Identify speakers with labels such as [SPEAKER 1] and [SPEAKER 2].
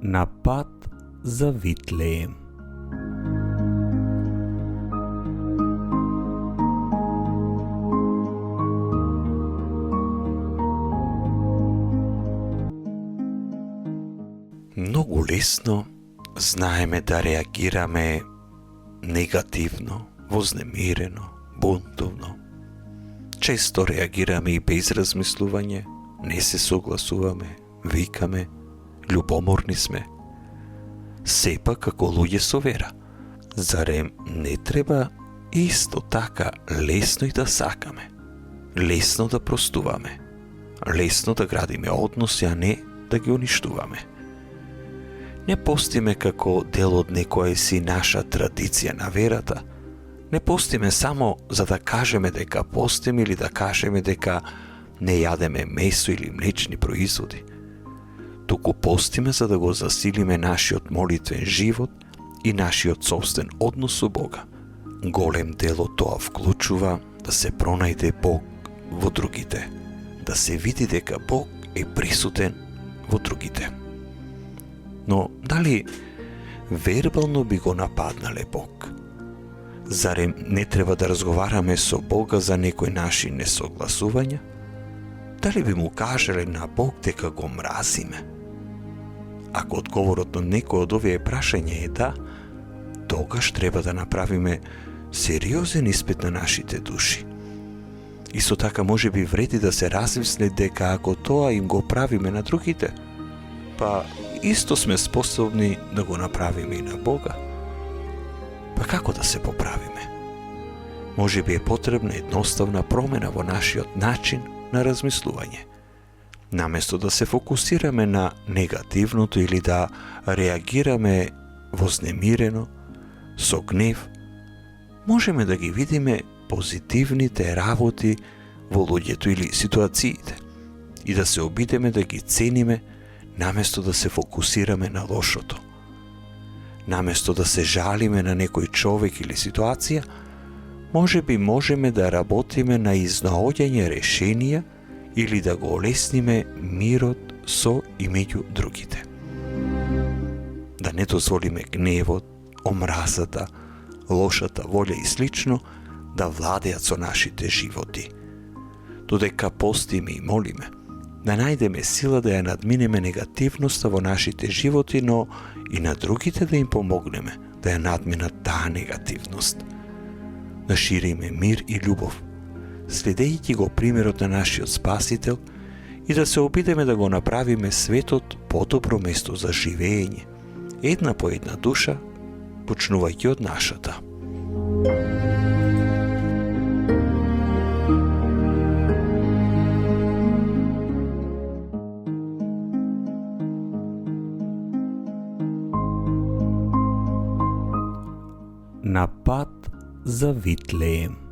[SPEAKER 1] На пат за Витлеем. Многу лесно знаеме да реагираме негативно, вознемирено, бунтовно. Често реагираме и без размислување, не се согласуваме, викаме, љубоморни сме. Сепак како луѓе со вера, зарем не треба исто така лесно и да сакаме, лесно да простуваме, лесно да градиме односи, а не да ги уништуваме? Не постиме како дел од некоја си наша традиција на верата. Не постиме само за да кажеме дека постиме или да кажеме дека не јадеме месо или млечни производи. Туку постиме за да го засилиме нашиот молитвен живот и нашиот собствен однос со Бога. Голем дел од тоа вклучува да се пронајде Бог во другите, да се види дека Бог е присутен во другите. Но дали вербално би го нападнале Бог? Зарем не треба да разговараме со Бога за некои наши несогласувања? Дали би му кажале на Бог дека го мразиме? Ако одговорот на некој од овие прашања е да, тогаш треба да направиме сериозен испит на нашите души. Исто така може би вреди да се размисли дека ако тоа им го правиме на другите, па исто сме способни да го направиме и на Бога. Па како да се поправиме? Може би е потребна едноставна промена во нашиот начин на размислување. Наместо да се фокусираме на негативното или да реагираме вознемирено, со гнев, можеме да ги видиме позитивните работи во луѓето или ситуациите и да се обидеме да ги цениме наместо да се фокусираме на лошото. Наместо да се жалиме на некој човек или ситуација, може би можеме да работиме на изнаоѓање решенија или да го олесниме мирот со и меѓу другите. Да не дозволиме гневот, омразата, лошата волја и слично да владеат со нашите животи. Додека постиме и молиме, да најдеме сила да ја надминеме негативноста во нашите животи, но и на другите да им помогнеме да ја надминат таа негативност. Да шириме мир и љубов, следејќи го примерот на нашиот Спасител и да се обидеме да го направиме светот подобро место за живење, една по една душа, почнувајќи од нашата. На пат за Витлеем.